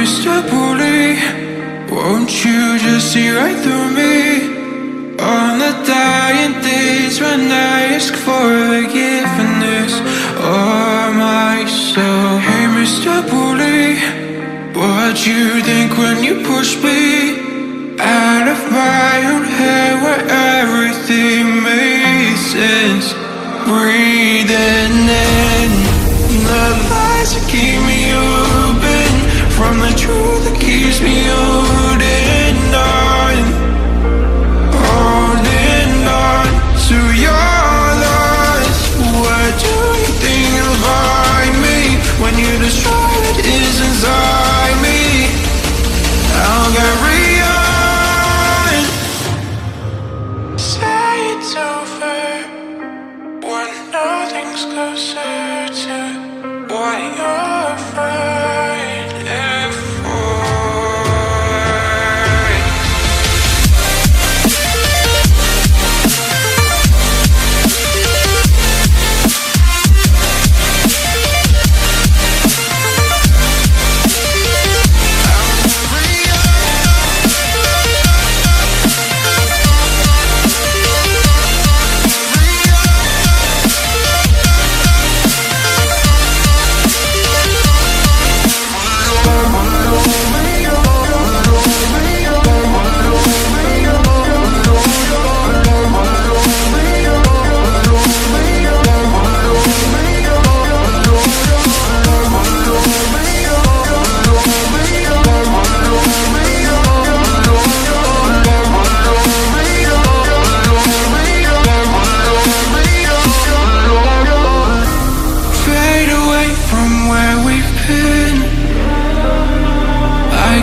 Mr. Bully, won't you just see right through me? On the dying days when I ask for forgiveness of myself. Hey Mr. Bully, what'd you think when you pushed me out of my own head where everything made sense? Breathing in the lies that keep me open from the truth that keeps me holding on, holding on to your loss. What do you think of me when you destroy what is inside me? I'll carry on. Say it's over when nothing's closer to what you're afraid for.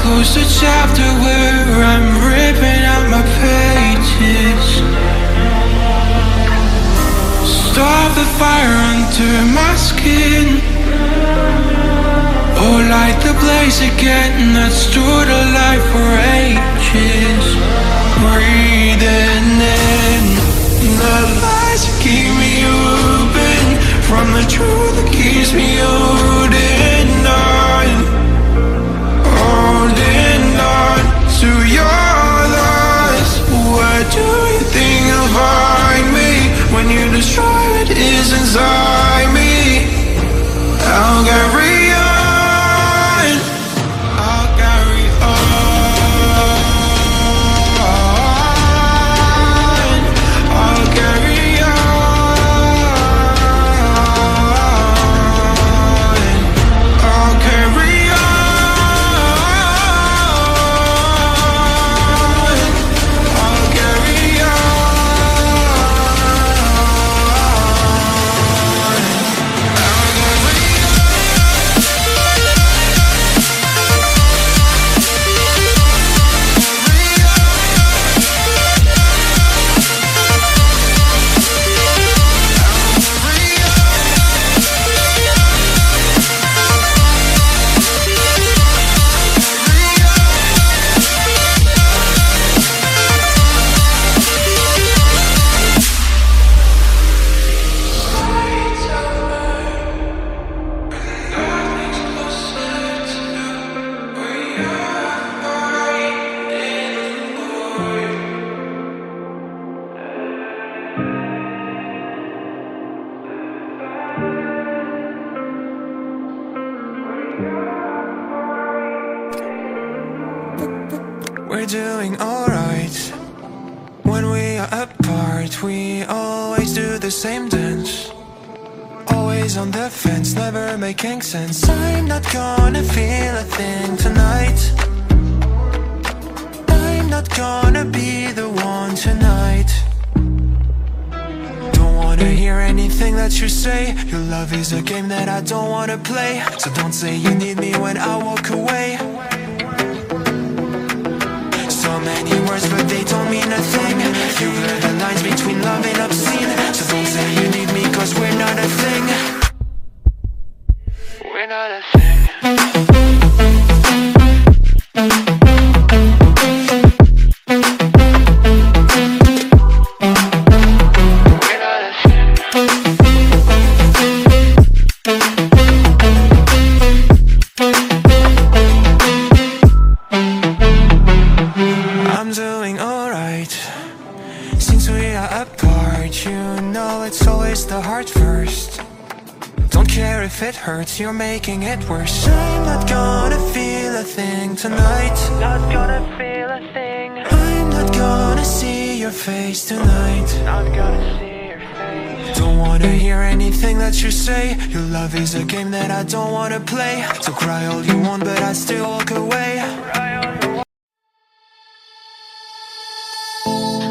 Close the chapter where I'm ripping out my pages. Stop the fire under my skin, or light the blaze again that stood alive for ages. Breathing in the lies that keep me open from the truth that keeps me holding on, holding on to your loss. What do you think of me when you destroy what is inside me? I'll carry on, I'll carry on, I'll carry on, I'll carry on. We're doing alright when we are apart. We always do the same dance, always on the fence, never making sense. I'm not gonna feel a thing tonight. I'm not gonna be the one tonight. Don't wanna hear anything that you say. Your love is a game that I don't wanna play. So don't say you need me when I walk away. So many words but they don't mean a thing. You blur the lines between love and obscene. So don't say you need me cause we're not a thing. We're not a thing. close, you're making it worse. I'm not gonna feel a thing tonight. Not gonna feel a thing. I'm not gonna see your face tonight. Not gonna see your face. Don't wanna hear anything that you say. Your love is a game that I don't wanna play. So cry all you want, but I still walk away.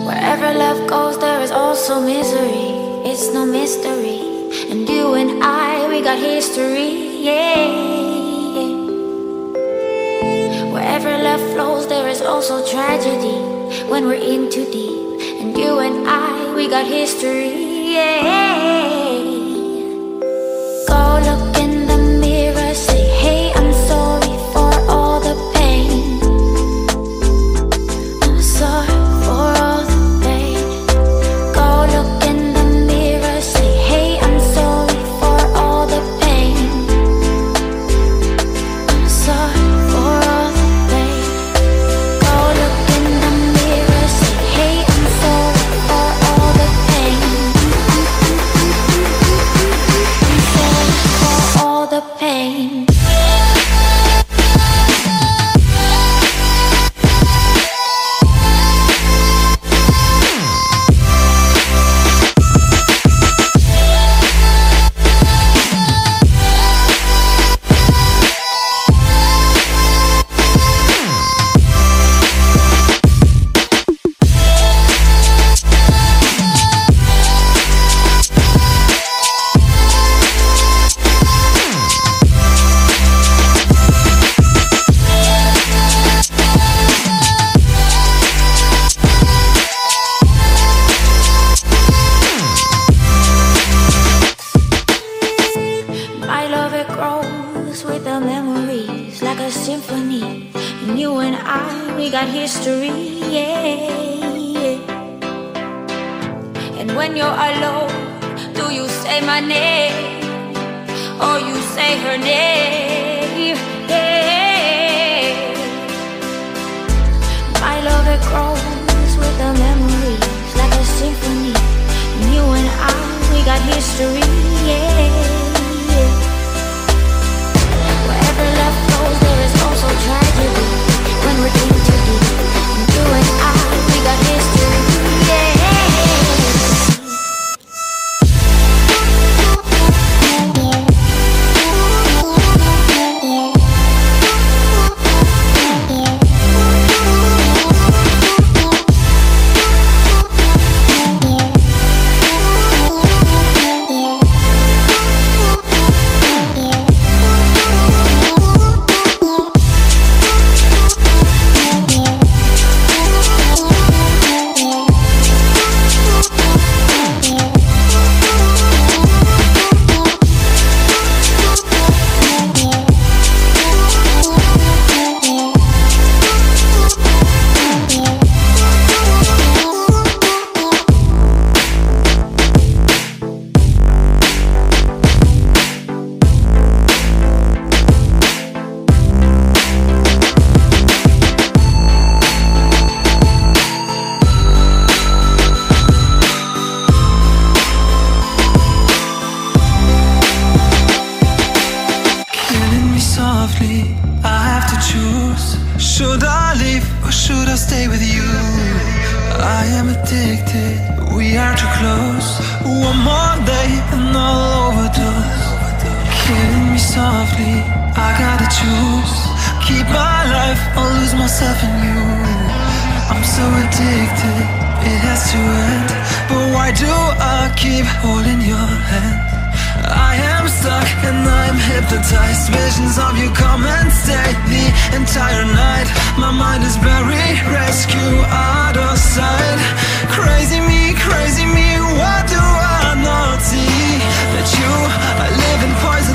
Wherever love goes, there is also misery. It's no mystery. And you and I, we got history, yeah. Wherever love flows, there is also tragedy. When we're in too deep. And you and I, we got history, yeah. Go look in the mirror, say, hey, I'm sorry for all the pain. I'm sorry for all the pain. Go look in the mirror, say, hey, I'm sorry for all the pain. I'm sorry for all the pain. Go look in the mirror, say, hey, I'm sorry for all the pain. I'm sorry for all the pain. My love, it grows with the memories like a symphony. And you and I, we got history, yeah. And when you're alone, do you say my name or you say her name? Yeah. My love, it grows with the memories like a symphony. And you and I, we got history, yeah. Wherever love flows, there is also tragedy. When we're in too deep, and you and I, we got history, yeah. Should I leave or should I stay with you? I am addicted, we are too close. One more day and I'll overdose. Killing me softly, I gotta choose. Keep my life or lose myself in you. I'm so addicted, it has to end. But why do I keep holding your hand? I am stuck and I'm hypnotized. Visions of you come and stay the entire night. My mind is buried, rescue out of sight. Crazy me, what do I not see? That you are living poison